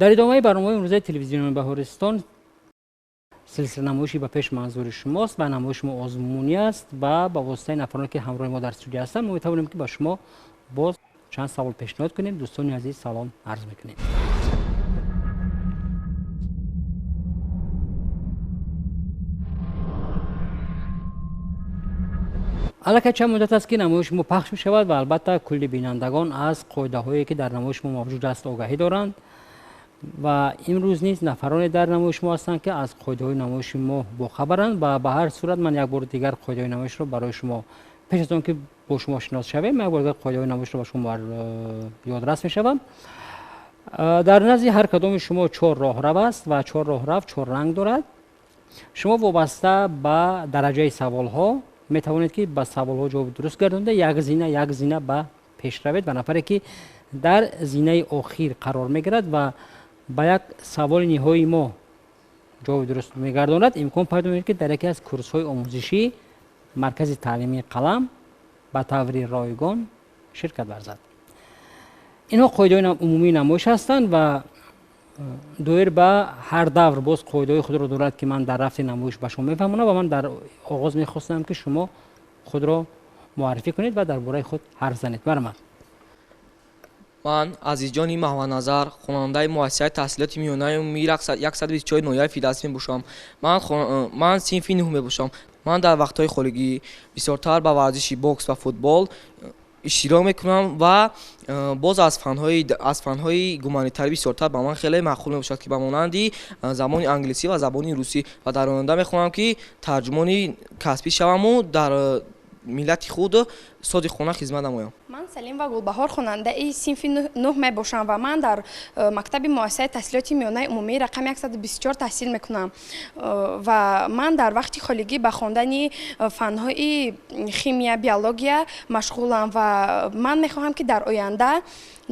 در ادامه برنامه امروزه تلویزیون بهارستان سلسله نمایشی به پیش منظور شماست و نمایش ما آزمونی است و با واسطه نفرانی که همراه ما در استودیو هستند ما می‌توانیم که با شما باز چند سوال پیشنهاد کنیم. دوستان عزیز سلام عرض می‌کنیم. البته چند مدت است که نمایش ما پخش می شود و البته کلی بینندگان از قاعده هایی که در نمایش ما موجود است آگاهی دارند و امروز نیز نفرانی در نمایش ما هستند که از قاعده های نمایش ما باخبرند و به هر صورت من یک بار دیگر قاعده های نمایش رو برای شما پیش از آن که با شما شناس شویم یک بار دیگر قاعده های نمایش رو با شما یادرس می شوم. در نزد هر کدام شما 4 راهرو است و 4 راهرو 4 رنگ دارد. شما وابسته به درجه سوال ها می توانید که با سوال ها جواب درست گردانده یک زینه به پیش روید و نفری که در زینه اخیر قرار می گیرد و با یک سوال نهایی ما جواب درست می گرداند امکان پیدا می که در یکی از کورس های آموزشی مرکز تعلیمی قلم به طور رایگان شرکت ورزد. اینها قاعده عمومی نمایش هستند و دویر به هر دور باز قاعده خود را دارد که من در رفت نمایش به شما میفهمونم و من در آغاز میخواستم که شما خود را معرفی کنید و درباره خود حرف زنید. برآمد. من عزیزجانی محمدنظر خواننده مؤسسه تحصیلات میانه امید 124 نویای فیلسوفی باشم. من صنف 9 میباشم. من در وقت‌های خالگی بسیارتر به ورزش بوکس و فوتبال اشتراک میکنم و باز از فن‌های گومانیتری بسیارتر به من خیلی معقول میباشد که به مانندی زبان انگلیسی و زبان روسی و در آینده میخوام که ترجمانی کسبی شوم و در ملت خود صادقانه خدمت نمایم. من سلیم و گلبهار خواننده ای صنف 9 میباشم و من در مکتب مؤسسه تحصیلات میانه عمومی رقم 124 تحصیل میکنم و من در وقت خالگی به خواندن فن‌های شیمی بیولوژی مشغولم و من میخواهم که در آینده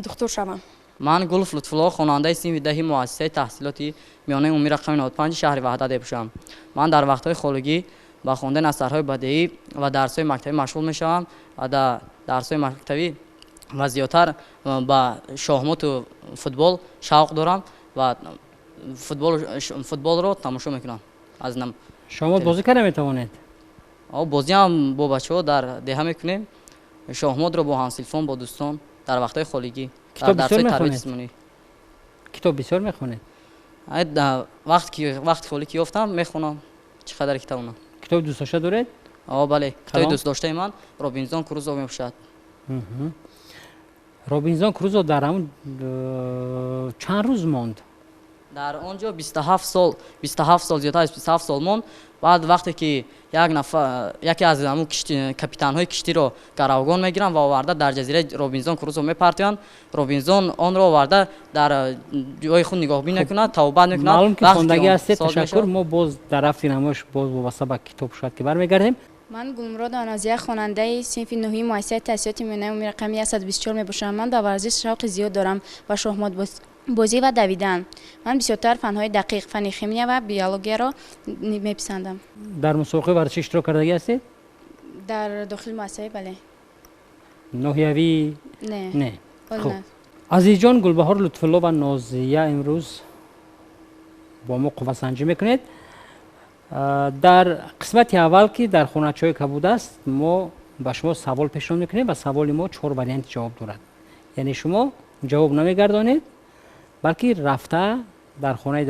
دکتر شوم. من گلف لطف‌الله خواننده صنف 10 مؤسسه تحصیلات میانه عمومی رقم 95 شهر وحدت باشم. من در وقت‌های خالگی با خواندن اثرهای بدیعی و درس‌های مکتبی مشغول می‌شوم و در درس‌های مکتبی و زیاتر با شاهمات و فوتبال شوق دارم و فوتبال رو تماشا می‌کنم. از نم شما بازی کردن می‌توانید؟ بازی هم با بچه‌ها در دهه می‌کنیم. شاهمات رو با همسلفان با دوستان در وقت‌های خالگی در درس‌های تربیت جسمانی. کتاب بسیار می‌خونید؟ وقتی خالگی یافتم می‌خونم. چقدر کتابم کتاب دوست داشته دارید؟ بله، کتاب دوست داشته من رابینزون کروزو میباشد. رابینزون کروزو در همون چند روز ماند؟ در آنجا 27 سال زیادتر از 27 سال ماند. بعد وقتی که یکی از همون کاپیتان های کشتی رو گروگان میگیرن و آورده در جزیره رابینزون کروزو میپرتیان. رابینزون آن رو آورده در جای خود نگاهبین میکنه، توبه میکنه. معلوم که خواندگی هستید. تشکر. ما باز در رفت نمایش باز وابسته به کتاب شد که برمیگردیم. من گلمراد آنازیه خواننده صنف 9 مؤسسه تحصیلات میانه عمومی رقم 124 میباشم. من در ورزش شوق زیاد دارم و شاهمات بازی و دویدن. من بسیارتر فن‌های دقیق، فن شیمی و بیولوژی را میپسندم. در مسابقه ورزشی اشتراک کردگی هستید؟ در داخل مؤسسه بله. ناحیوی؟ نه. خب. عزیز جان گلبهار لطف‌الله و نازیه امروز با ما قوه سنجی میکنید. در قسمت اول که در خانه‌چای کبود است ما با شما سوال پیشنهاد میکنیم و سوال ما 4 واریانت جواب دارد. یعنی شما جواب نمیگردانید بلکه رفته در خانه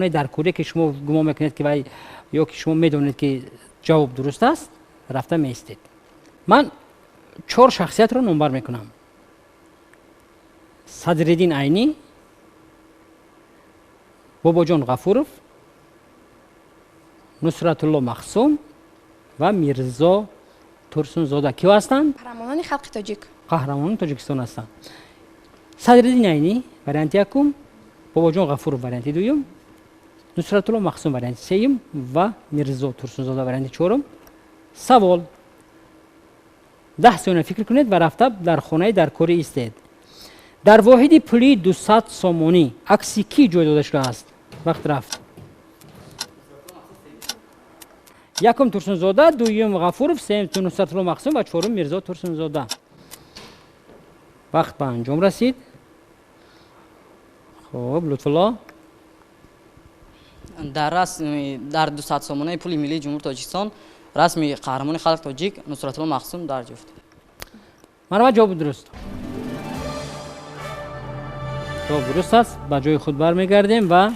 درکوری که شما گمان میکنید که یا که شما میدونید که جواب درست است رفته میستید. من 4 شخصیت رو نمبر میکنم. صدرالدین عینی، باباجان غفورов، نصرت الله مخصوم و میرزا ترسونزاده. کیو هستند؟ قهرمانان خلق تاجیک. قهرمانان تاجیکستان هستند. صدرالدین عینی واریانت یکم، باباجان غفورов واریانت دوم، نصرت الله مخصوم واریانت سوم و میرزا ترسونزاده واریانت چهارم. سوال 10 ثانیه فکر کنید و رفته در خانه درکوری ایستید. در واحد پولی 200 سومانی عکس کی جای داده شده است؟ وقت رفت. یکم ترسونزاده، دوم غفورov، سوم نصرت الله مخصوم و چهارم میرزا ترسونزاده. وقت به انجام رسید. خب لطفالله در 200 سامانه پول ملی جمهوری تاجیکستان رسمی قهرمان خلق تاجیک نصرتالله مقسوم درج یافت. مرحبا جواب درست. جواب درست است. به جای خود برمیگردیم و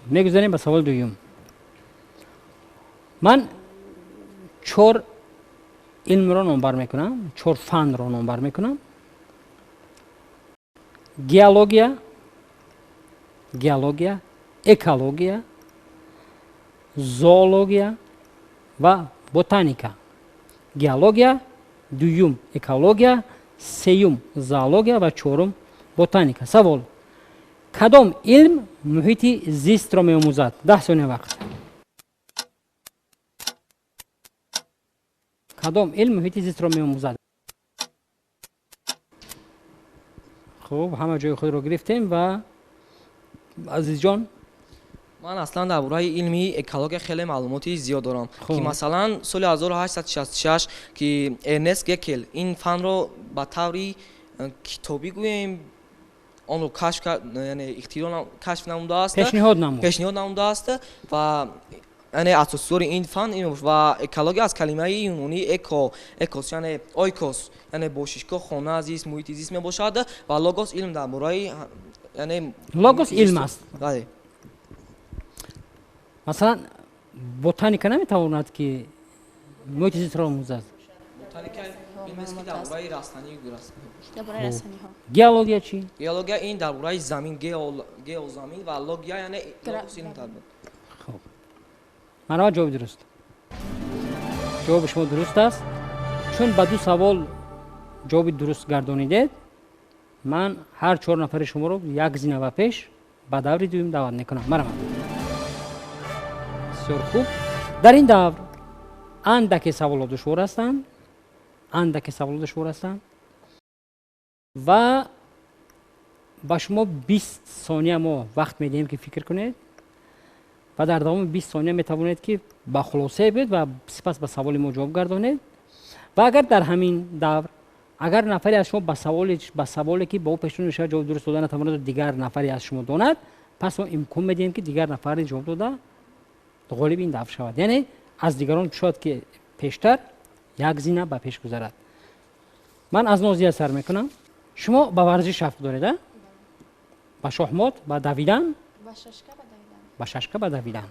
میگذاریم به سوال دوم. من 4 علم را نامبر میکنم، 4 فن را نامبر میکنم. گیولوژی، اکولوژی، زوولوژی و بوتانیکا. گیولوژی، دوم اکولوژی، سوم زوولوژی و چهارم بوتانیکا. سوال: کدام علم محیط زیست را می‌آموزد؟ 10 ثانیه وقت. کدام علم محیط زیست را می‌آموزد؟ خب همه جای خود را گرفتیم و عزیز جان من اصلا درباره علمی اکولوژی خیلی معلوماتی زیاد دارم که مثلا سال 1866 که ارنست گکل این فن رو به طوری کتابی گوییم آن رو کشف کرد، یعنی اختراع کشف نموده است، پیشنهاد نموده است و یعنی اساسور این فن این و اکولوژی از کلمه یونانی اکوس یعنی اویکوس یعنی باشیشگاه خانه عزیز محیط زیست می باشد و لوگوس علم درباره یعنی لوگوس علم است. بله. مثلا بوتانیکا نمیتواند که محیط زیست را آموزد. بوتانیکا علم است که درباره رستنی گویست. درباره رسانی ها. گیولوژی چی؟ گیولوژی این درباره زمین گیو زمین و لوگیا یعنی لوگوس علم درباره. خب مرا جواب درست. جواب شما درست است. چون به 2 سوال جواب درست گردانیدید، من هر 4 نفر شما رو یک زینه و پیش به دور دوم دعوت میکنم. مرحبا. بسیار خوب. در این دور اندک سوالات دشوار هستند. و با شما 20 ثانیه ما وقت میدیم که فکر کنید و در دوام 20 ثانیه میتوانید که با خلاصه بید و سپس به سوال ما جواب گردانید. و اگر در همین دور اگر نفری از شما به سوالی که با او پیشنهاد میشه جواب درست دادن نتواند دیگر نفری از شما داند، پس ما امکان میدیم که دیگر نفری جواب داده غالب این دور شود. یعنی از دیگران شاید که پیشتر یک زینه به پیش گذرد. من از نازیه سر میکنم. شما به ورزش شفق دارید؟ به شахмат، به دویدن؟ به ششکه به دویدن.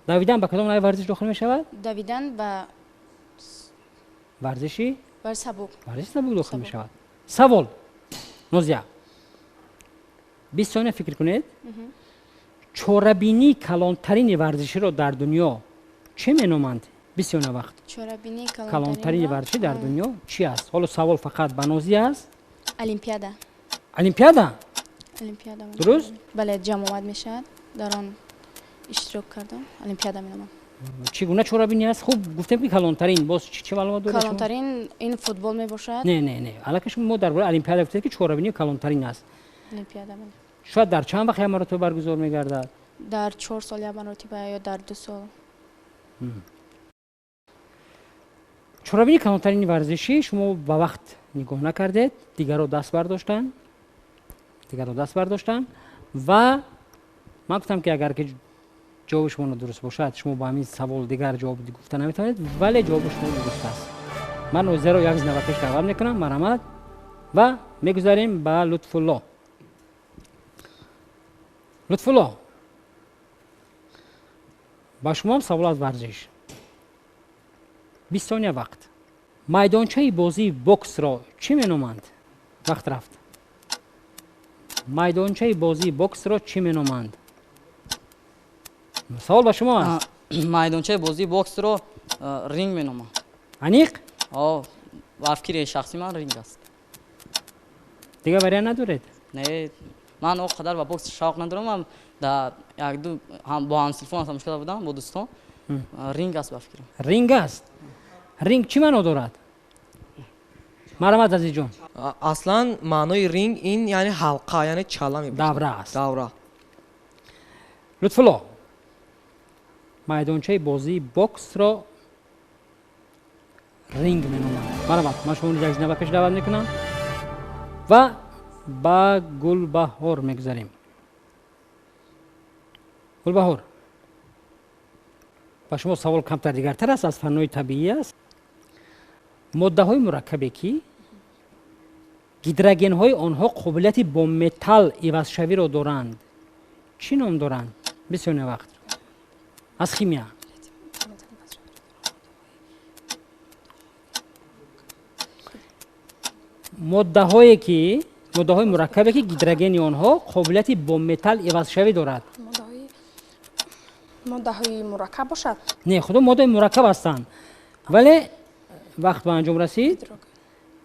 دویدن به کدام نوع ورزش داخل می شود؟ دویدن به ورزشی؟ ورزش سبک. ورزش سبک داخل می شود. سوال نازیه 20 ثانیه فکر کنید. چهاربینی کلانترین ورزشی را در دنیا چه مینامند؟ 20 ثانیه وقت. چهاربینی کلانترین ورزشی در دنیا چی است؟ حالا سوال فقط به نازیه است. المپیادا. درست؟ بله جمع آمد می شود. در آن اشتراک کردم. المپیادا می نامم. چگونه چهاربینی است؟ خوب گفتیم که کلانترین. باز چه معلومات دارید؟ کلانترین این فوتبال می باشد. نه البته شما درباره المپیادا گفتید که چهاربینی کلانترین است. المپیادا می. شاید در چند وقت یک مرتبه برگزار می‌گردد؟ در 4 سال یک مرتبه یا در 2 سال. چهاربینی کلانترین ورزشی شما به وقت نگاه نکردید، دیگران دست برداشتن و من گفتم که اگر که جواب شما درست باشد شما با همین سوال دیگر جواب گفتن نمیتونید، ولی جواب شما درست است. من از زیرا یک زنده پیش دعوت میکنم مرحمت و میگذاریم به لطفالله. لطفالله با شما هم سوال از ورزش. 20 ثانیه وقت. میدانچه بازی بوکس را چی مینامند؟ وقت رفت. میدانچه بازی بوکس را چی مینامند؟ سوال با شما است. میدانچه بازی بوکس رو رینگ مینامند. انیق؟ افکار شخصی من رینگ است. دیگه برای ندارید؟ نه من اونقدر با بوکس شوق ندارم. من در یک دو هم با همسلفان هم مشکل بودم با دوستان. رینگ است بفکرم. رینگ است. رینگ چی معنی دارد؟ مرحمت عزیز جان. اصلا معنای رینگ این یعنی حلقه یعنی چاله می دوره است. دوره. لطفالله میدانچه بازی بوکس را رینگ مینامند. مرحبا من شما یک زنده پیش دعوت میکنم و با گلبهار میگذاریم. گلبهار، با شما سوال کمتر دیگرتر است، از فنهای طبیعی است. ماده های مرکبی که گیدروژن های آنها قابلیت با متال عوض شوی را دارند چی نام دارند؟ بسیار وقت از شیمیا. ماده های مرکبی که گیدروژن آنها قابلیت با متال عوض شوی دارد. ماده های مرکب باشد؟ نه، خود ماده مرکب هستند، ولی وقت به انجام رسید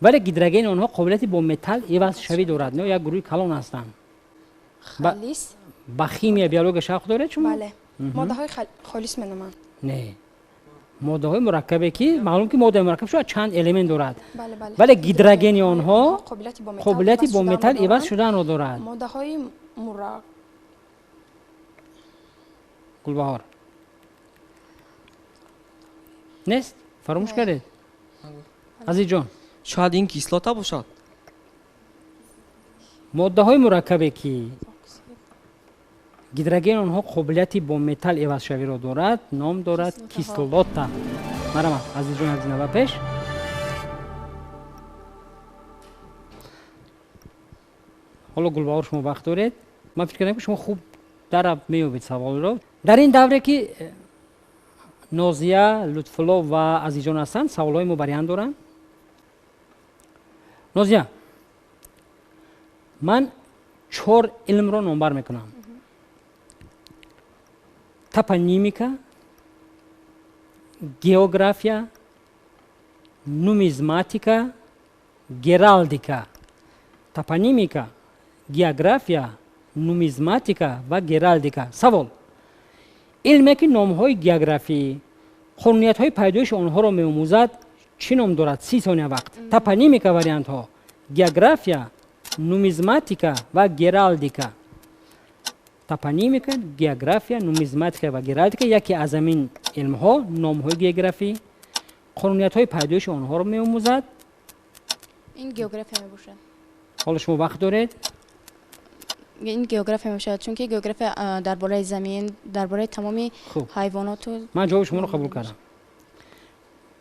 ولی گیدروژن آنها قابلیت با متال عوض شوی دارد. نه یک گروه کلان هستند. خالص با شیمیا بیولوژی شاخ دارید شما؟ بله. ماده های خالص می‌نامند. نه، ماده های مرکبی که معلوم که ماده مرکب شو چند الیمنت دارد. بله بله. ولی گیدروژن آنها قابلیت با متال عوض شدن را دارد. ماده های مرکب. گلبهار نیست؟ فراموش کردید؟ عزیز جان، شاید این کیسلاتا باشد. ماده های مرکبی که گیدروژن آنها قابلیتی با متال عوض شوی را دارد نام دارد کیسلاتا. مرحبا عزیز جان، از نوبت پیش. حالا گلبهار شما وقت دارید. من فکر کردم که شما خوب در میابید سوال را. در این دوره که نازیه، لطفالله و عزیز جان هستند سوال های ما برایان دارن. نازیه، من 4 علم را نامبر میکنم: توپونیمیکا، گئوگرافیا، نومیزماتیکا، گرالدیکا. توپونیمیکا، گئوگرافیا، نومیزماتیکا و گرالدیکا. سوال: علمی که نام های گئوگرافی قانونیت های پیدایش آنها را می‌آموزد چی نام دارد؟ 30 ثانیه وقت. توپونیمیکا واریانت ها: گئوگرافیا، نومیزماتیکا و گرالدیکا. توپونیمیکا، گئوگرافیا، نومیزماتیکا و گرالدیکا یکی از این علم ها نام های گئوگرافی قانونیت های پیدایش آنها را می‌آموزد. این گئوگرافی میباشد. حالا شما وقت دارید. این گئوگرافی میباشد چون که گئوگرافی درباره زمین، درباره تمامی حیوانات و من جواب شما رو قبول کردم.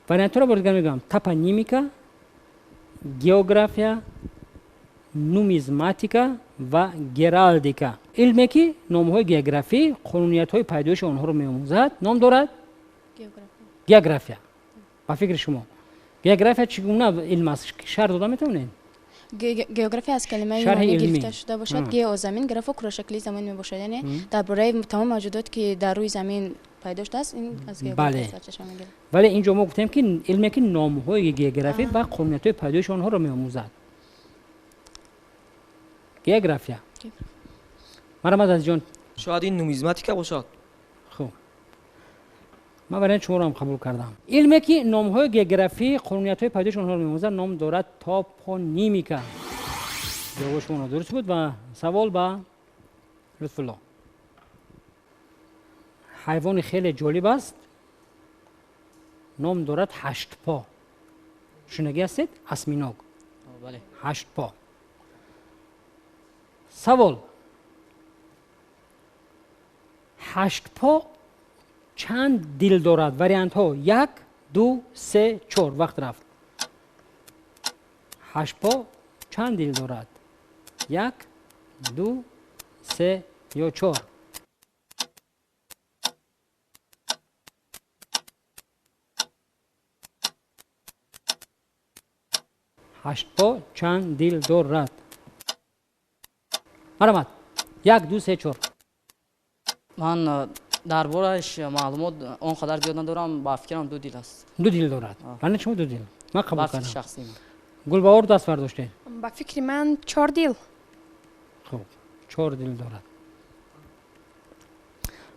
واریانت را بازگار میگم: توپونیمیکا، گئوگرافیا، نومیزماتیکا و گرالدیکا. علمی که نام های گئوگرافی قانونیت های پیدایش آنها را می‌آموزد نام دارد گئوگرافیا. با فکر شما گئوگرافیا چگونه علم است؟ شرح داده میتونید؟ گئوگرافی از کلمه یونانی گرفته شده باشد. گئو زمین، گراف کره شکلی زمین میباشد، یعنی درباره تمام موجوداتی که در روی زمین پیدا شده است. این از گئوگرافی سرچشمه میگیرد. ولی اینجا ما گفتیم که علمی که نام های گئوگرافی و قانونیت های پیدایش آنها را می‌آموزد. گئوگرافیا. مرحبا عزیز جان. شاید این نومیزماتیکا باشد. خب من برای شما را هم قبول کردم. علمی که نام های گئوگرافی قانونیت های پیدایش آنها را می‌آموزد نام دارد توپونیمیکا. جواب شما درست بود. و سوال با لطفالله. حیوان خیلی جالب است، نام دارد 8 پا. شنیده هستید؟ اسمیناگ. بله. 8 پا. سوال: 8 پا چند دل دارد؟ واریانت ها 1 2 3 4. وقت رفت. 8 پا چند دل دارد؟ 1 2 3 یا 4. 8 پا چند دل دارد؟ مرحبا. 1 2 3 4. من دربارش معلومات اونقدر زیاد ندارم. با فکرم 2 دل است. 2 دل دارد. من شما 2 دل. من قبول با کردم. فکر شخصی من. گلبهار دست برداشته. با فکر من 4 دل. خب 4 دل دارد.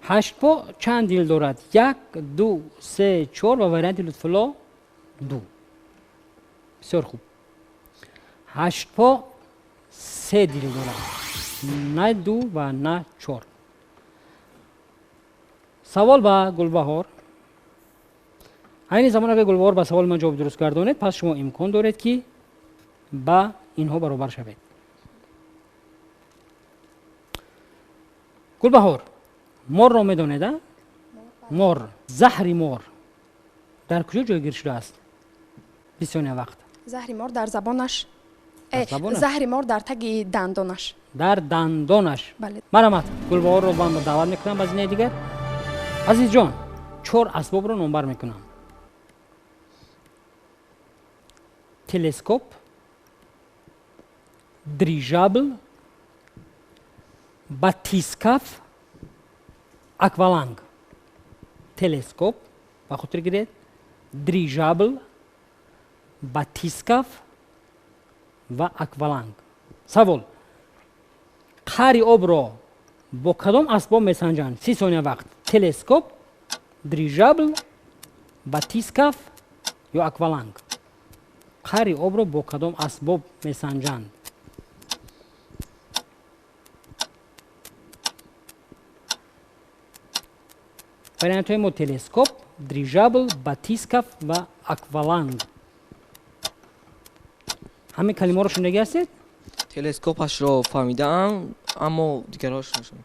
8 پا چند دل دارد؟ 1 2 3 4 و واریانت لطفالله 2. بسیار خوب. 8 پا 3 دل دارد، نه 2 و نه 4. سوال با گلبهار. این زمان اگر گلبهار با سوال من جواب درست گردانید پس شما امکان دارید که با اینها برابر شوید. گلبهار مار را میدونید؟ مار، زهر مار در کجا جایگیر شده است؟ بسیار وقت زهر مار در زبانش، زبانش؟ زهر مار در تگ دندانش. در دندانش. بله. مرحمت. گلبهار رو من دعوت میکنم از این دیگر. عزیز جان 4 اسباب رو نمبر میکنم. تلسکوپ، دریژابل، باتیسکاف، اکوالانگ. تلسکوپ با خاطر گیرید، دریژابل، باتیسکاف و اکوالانگ. سوال: قاری آب را با کدام اسباب میسنجند؟ 30 ثانیه وقت. تلسکوپ، دریژابل، باتیسکاف یا اکوالانگ. قاری آب را با کدام اسباب میسنجند؟ وریانت های ما تلسکوپ، دریژابل، باتیسکاف و اکوالانگ. همه کلمه رو شنیده هستید؟ تلسکوپش رو فهمیدم اما دیگراش نشون.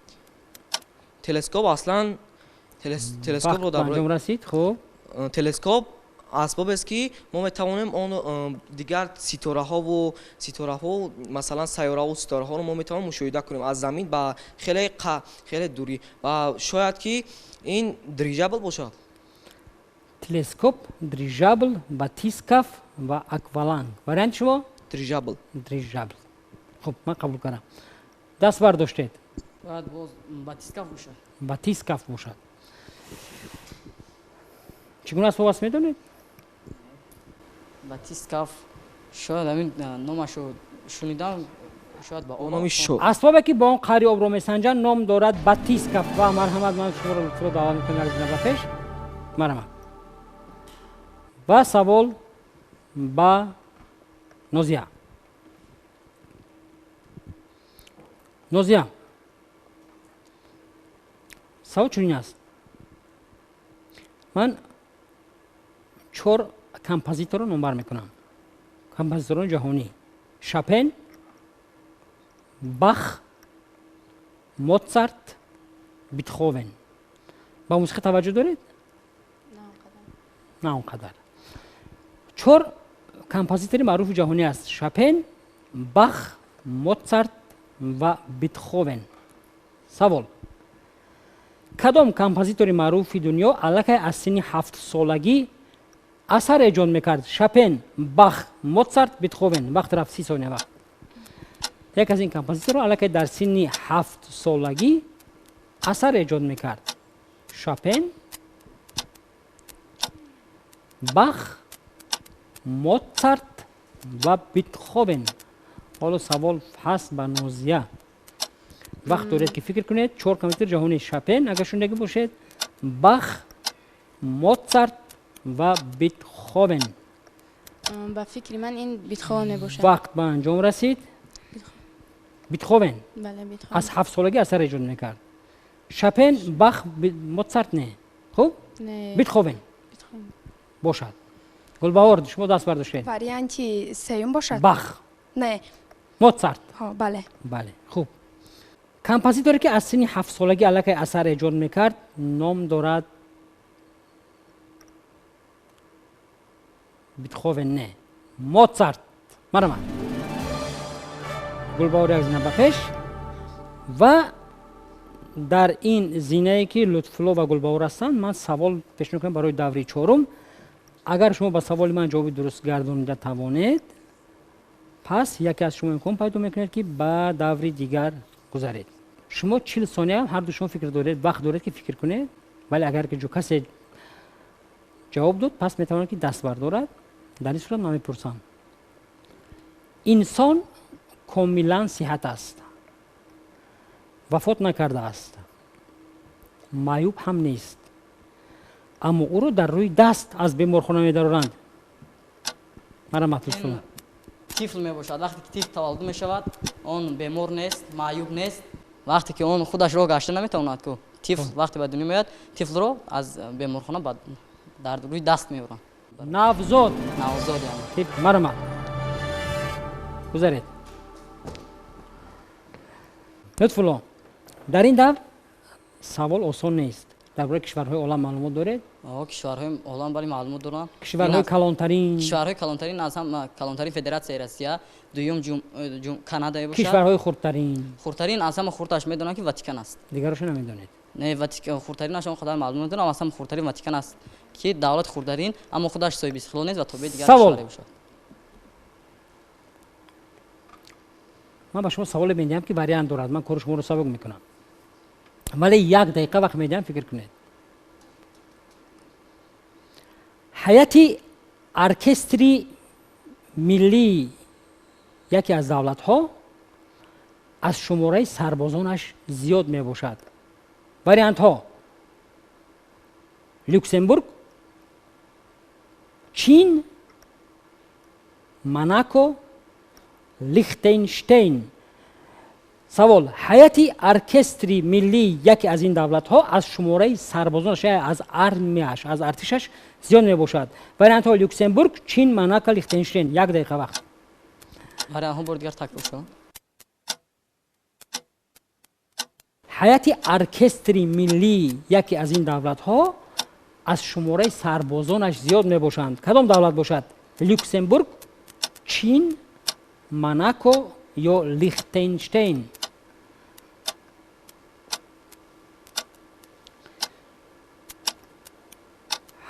تلسکوپ اصلا تلسکوپ رو در انجام رسید. خب تلسکوپ اسباب است که ما میتوانیم اون دیگر ستاره ها و مثلا سیاره و ستاره ها رو ما میتوانیم مشاهده کنیم از زمین با خیلی دوری و شاید که این دریژابل باشد. تلسکوپ، دریژابل، باتیسکاف و اکوالانگ. وریانت شما؟ دریژابل. دریژابل. خب من قبول کردم. دست برداشتید. باید باز باتیسکاف باشد. باتیسکاف باشد. چگونه اسباب است میدونید؟ باتیسکاف شاید همین نامشو شنیدم، شاید با نامی شو. اسبابی که با اون قاری آب رو میسنجند نام دارد باتیسکاف. و مرحمت، من شما رو لطفاً دعوت میکنم از نبا پیش. مرحمت. و سوال با نوزیا. نوزیا سوال چنین است. من 4 کمپوزیتور رو نمبر میکنم. کمپوزیتوران جهانی: شاپن، باخ، موزارت، بیتهوون. با موسیقی توجه دارید؟ نه اونقدر. 4 کمپوزیتور معروف جهانی است: شاپن، باخ، موزارت و بیتهوون. سوال: کدام کمپوزیتور معروف دنیا الکی از سن 7 سالگی اثر ایجاد میکرد؟ شاپن، باخ، موزارت، بیتهوون. وقت رفت 30 ثانیه وقت. یک از این کمپوزیتورها الکی در سن 7 سالگی اثر ایجاد میکرد: شاپن، باخ، موزارت و بیتهوون. حالا سوال هست به نوزیا. وقت دارید که فکر کنید. 4 کمپوزیتور جهانی: شاپن اگر شنیده باشید، باخ، موزارت و بیتهوون. با فکر من این بیتهوون میباشد. وقت به انجام رسید. بیتهوون. بله بیتهوون. از 7 سالگی اثر ایجاد میکرد. شاپن، باخ، موزارت نه. خوب؟ نه. بیتهوون باشد. گلبهار شما دست برداشتید. وریانتی سیوم باشد. باخ. نه. موزارت. ها بله. بله خوب. کمپوزیتوری که از سن 7 سالگی الکی اثر ایجاد میکرد نام دارد بیتهوون نه. موزارت. مرحبا. گلبهار از نبا پیش. و در این زینه‌ای که لطفالله و گلبهار هستند من سوال پیش میکنم برای دوره 4. اگر شما با سوال من جواب درست گردانیده توانید پس یکی از شما امکان پیدا میکنید که به دوره دیگر گذارید. شما 40 ثانیه هر دو شما فکر دارید، وقت دارید که فکر کنید. ولی اگر که جو کسی جواب داد پس میتواند که دست بردارد. در این صورت من میپرسم: انسان کاملا صحت است، وفات نکرده است، معیوب هم نیست، اما او رو در روی دست از بیمارخانه می‌دارند. مرحمت فرمایید. طفل میباشد. وقتی که طفل تولد میشود اون بیمار نیست، معیوب نیست. وقتی که اون خودش رو گشته نمیتواند که طفل وقتی به دنیا میاد طفل رو از بیمارخانه در روی دست میبرند. نوزاد. نوزاد یعنی طفل. مرحمت. گذارید. لطفاً در این دور سوال آسان نیست. درباره کشورهای عالم معلومات دارید؟ کشورهای عالم ولی معلومات دارم. کشورهای کلانترین. کشورهای کلانترین از هم کلانترین فدراسیای روسیه، دوم کانادا باشه. کشورهای خردترین. خردترین از هم خردش میدونم که واتیکان است. دیگرش نمیدونید؟ نه واتیکان خردترین نشون خدا معلومات دارم، از هم خردترین واتیکان است که دولت خردترین اما خودش صاحب استقلال نیست و تابع دیگر کشورهای باشه. من به شما سوال میدم که برای دارد، من کار شما رو سابق میکنم، ولی 1 دقیقه وقت میدم فکر کنید. هیئت ارکستری ملی یکی از دولت ها از شماره سربازانش زیاد می باشد. واریانت ها: لوکسمبورگ، چین، موناکو، لیختنشتین. سوال: هیئت ارکستری ملی یکی از این دولت ها از شماره سربازانش از ارمیش از ارتشش زیاد می باشد. واریانت ها: لوکسمبورگ، چین، موناکو، لیختنشتین. 1 دقیقه وقت. برای هم بار دیگر تکرار کنم. هیئت ارکستری ملی یکی از این دولت ها از شماره سربازانش زیاد می باشند. کدام دولت باشد؟ لوکسمبورگ، چین، موناکو یا لیختنشتین.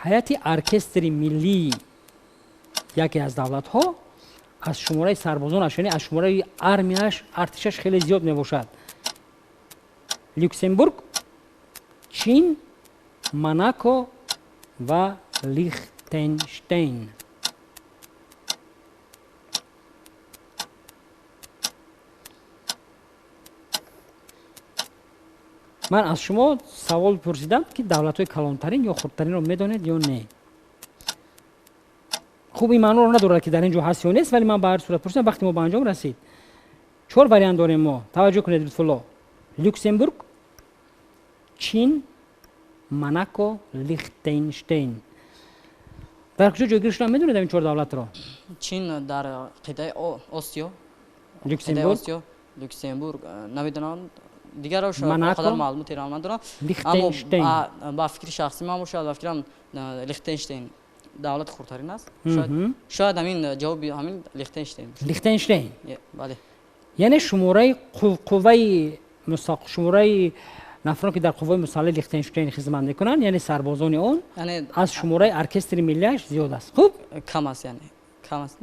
هیئت ارکستری ملی یکی از دولت ها از شماره سربازانش یعنی از شماره ارمیش ارتشش خیلی زیاد می باشد. لوکسمبورگ، چین، موناکو و لیختنشتین. من از شما سوال پرسیدم که دولت‌های کلانترین یا خردترین رو میدونید یا نه. خوب این معنی رو نداره که در اینجا هست یا نیست، ولی من به هر صورت پرسیدم. وقتی ما به انجام رسید 4 واریانت داریم ما. توجه کنید لطفاً. لوکسمبورگ، چین، موناکو، لیختنشتین. در کجا جایگیری شدن میدونید این 4 دولت رو؟ چین در قطعه آسیا، لوکسمبورگ نمیدونم، دیگر رو شاید خودم معلوماتی را ندارم، اما با فکر شخصی من باشه با فکرم لیختنشتین دولت خردترین است. شاید همین جواب همین لیختنشتین. لیختنشتین. بله. یعنی شماره قوه شماره نفرانی که در قوه مسلح لیختنشتین خدمت میکنن یعنی سربازان اون یعنی از شماره ارکستر ملیش زیاد است. خوب کم است، یعنی کم است.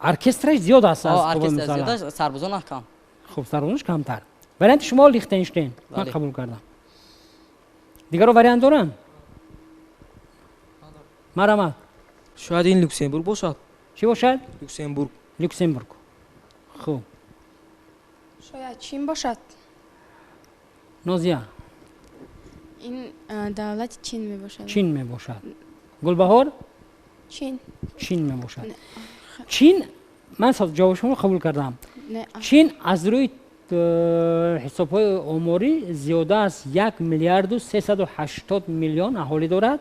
ارکسترش زیاد است از قوه مسلح. سربازان کم. خوب سربازانش کمتر. واریانت شما لیختنشتین من قبول کردم. دیگر رو واریانت دارن؟ مرحبا. شاید این لوکسمبورگ باشد. چی باشد؟ لوکسمبورگ. لوکسمبورگ. خوب. شاید چین باشد. نازیه. این دولت چین می باشد. چین می باشد. گلبهار؟ چین. چین می باشد. چین من جواب شما رو قبول کردم. چین از روی حساب‌های آماری زیاده از 1 میلیارد و 380 میلیون اهالی دارد.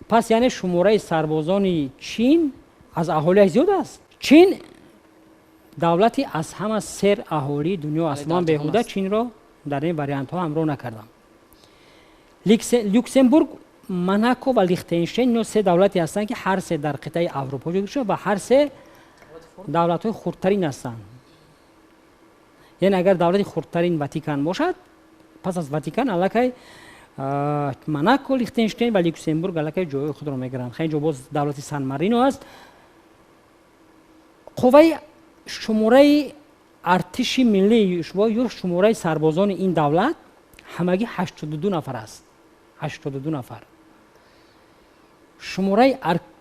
پس یعنی شماره سربازان چین از اهالی زیاد است. چین دولتی از همه سر اهالی دنیا است. من بهوده چین را در این واریانت ها همراه نکردم. لوکسمبورگ، موناکو و لیختنشتین 3 دولتی هستند که هر 3 در قطعه اروپا جایگیر شده و هر 3 دولت‌های خردترین هستند. یعنی اگر دولت خردترین واتیکان باشد، پس از واتیکان الکی موناکو، لیختنشتین و لوکسمبورگ الکی جای خود را میگیرند. خیلی جو باز دولت سن مارینو است. قوه شماره ارتش ملی یا شماره سربازان این دولت همگی 82 نفر است. 82 نفر. شماره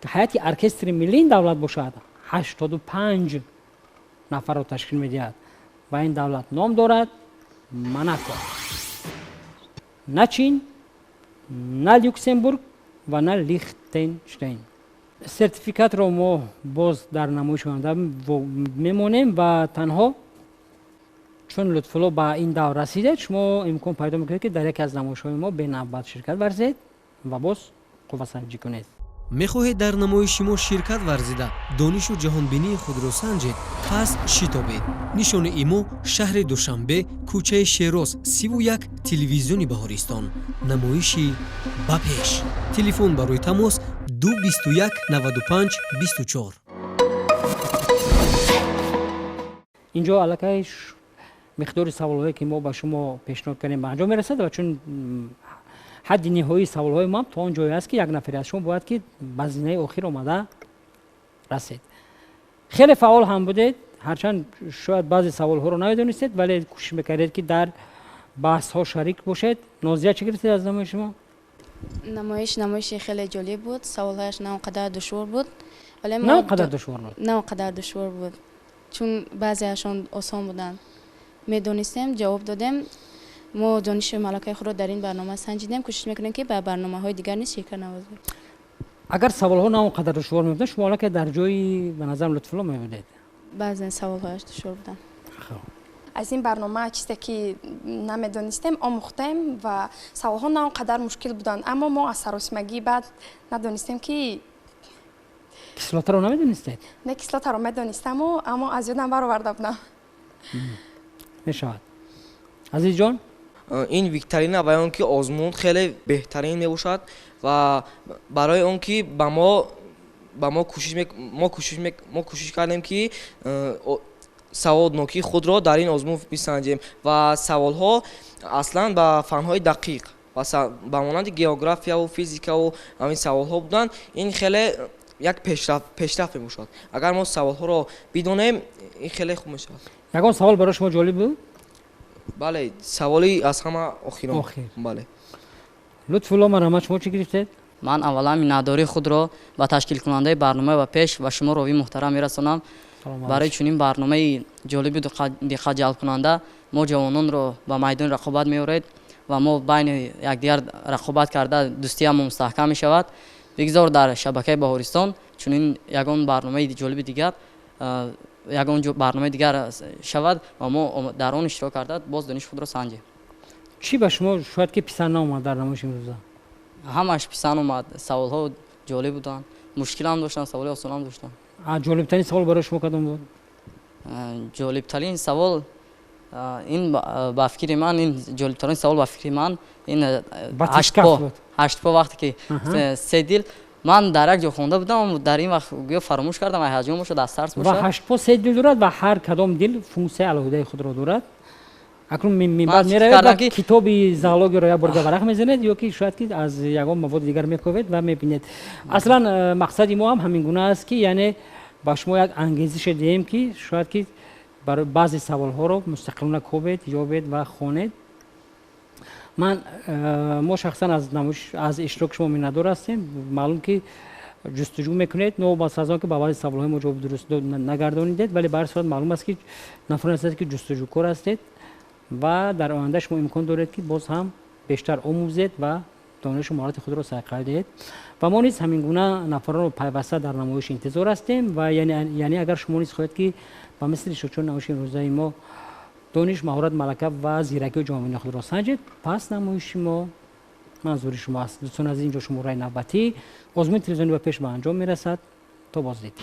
هیئت ارکستر ملی این دولت باشد 85 نفر را تشکیل میدهد و این دولت نام دارد موناکو. نه چین، نه لوکسمبورگ و نه لیختنشتین. سرتیفیکات رو ما باز در نمایش میمونیم و تنها چون لطفاً با این دور رسیدید شما امکان پیدا میکنید که در یک از نمایش‌های ما به نوبت شرکت ورزید و باز قوه سنجی کنید. мехоҳед дар намоиши мо ширкат варзида донишу ҷаҳонбинии худро санҷед, пас шитобед. нишони имо шаҳри душанбе, кӯчаи шероз 31, телевизиони баҳористон. намоиши ба пеш. телефон барои тамос 221 95 24. инҷо аллакай миқдори саволҳое ки мо ба шумо пешниҳод кардем ба анҷом мерасад ва чун ҳадди ниҳоии саволҳои мо то он ҷое аст ки як нафаре аз шумо бояд ки ба зинаи охир омада расед. хеле фаъол ҳам будед, ҳарчанд шояд баъзе саволҳоро намедонистед, вале кӯшиш мекардед ки дар баҳсҳо шарик бошед. Нозия чӣ гирифтед аз намоиши мо? намоиши хеле ҷолиб буд. Саволҳояш на он қадар душвор буд. На он қадар душвор буд. На он қадар душвор буд. чун баъзеашон осон буданд. медонистем, ҷавоб додем. мо дониши малакаи худро дар ин барнома санҷидем. кӯшиш мекунем ки ба барномаҳои дигар низ ширкат навозем. агар саволҳо на он қадар душвор мебуданд, шумо аллакай дар ҷои ба назарам Лутфулло мебудед. баъзан саволҳояш душвор буданд. аз ин барнома чизе ки намедонистем омӯхтем ва саволҳо на он қадар мушкил буданд, аммо мо аз саросимагии баъд надонистем ки кислотаро намедонистед? не кислотаро медонистаму, аммо аз ёдам бароварда будам. мешавад. азизҷон, ин викторина ва он ки озмун хеле беҳтарин мебошад ва барои он ки ба мо кӯшиш кардем ки саводнокии худро дар ин озмун бисанҷем ва саволҳо аслан ба фанҳои дақиқ ба монанди географияву физикаву ҳамин саволҳо буданд. ин хеле як пешрафт мебошад. агар мо саволҳоро бидонем, ин хеле хуб мешавад. ягон савол барои шумо ҷолиб буд? бале, саволи аз ҳама охирон. бале. Лутфулло Марҳамат, шумо чӣ гирифтед? ман аввалан миннатдории худро ба ташкилкунандаи барномаи ба пеш ва шумо ровии муҳтарам мерасонам. барои чунин барномаи ҷолибу диққатҷалбкунанда мо ҷавононро ба майдони рақобат меоред ва мо байни якдигар рақобат карда дӯстиамон мустаҳкам мешавад. бигзор дар шабакаи Баҳористон чунин ягон барномаи ҷолиби дигар шавад ва мо дар он иштирок карда боз дониши худро санҷем. чӣ ба шумо шояд ки писанд наомад дар намоиши имрӯза? ҳамаш писанд омад. саволҳо ҷолиб буданд, мушкилам доштанд, саволи осонам доштанд. ҷолибтарин савол барои шумо кадом буд? ҷолибтарин савол ин ба фикри ман ҷолибтарин савол ба фикри ман ин ҳашт по вақте ки седил ман дар як ҷо хонда будам, дар ин вақт гӯё фаромӯш кардам, ҳаҷон бошад, аз тарс бошад. ва ҳашт по се дил дорад ва ҳар кадом дил функсияи алоҳидаи худро дорад. акнун минбаъд меравед ва китоби зоологияро як борга варақ мезанед ё ки шояд ки аз ягон маводи дигар мековед ва мебинед. аслан мақсади мо ҳам ҳамин гуна аст ки яъне ба шумо як ангезише диҳем ки шояд ки барои баъзе саволҳоро мустақилона кобед, ёбед ва хонед. мо шахсан аз иштироки шумо миннатдор ҳастем. маълум ки ҷустуҷӯ мекунед, но бас аз он ки ба баъзе саволҳои мо ҷавоби дуруст нагардонидед, вале ба ҳар сурат маълум аст ки нафароне ҳастед ки ҷустуҷӯкор ҳастед ва дар оянда шумо имкон доред ки боз ҳам бештар омӯзед ва донишу маҳорати худро сайқал диҳед. ва мо низ ҳамин гуна нафаронро пайваста дар намоиш интизор ҳастем ва яъне агар шумо низ хоҳед ки ба мисли шучун намоиши имрӯзаи мо дониш, маҳорат, малака ва зиракии ҷомеаи худро санҷед, пас намоиши мо манзури шумо аст. дӯстон азиз, инҷо шумораи навбатӣ озмуни телевизиони ба пеш ба анҷом мерасад. то боздид.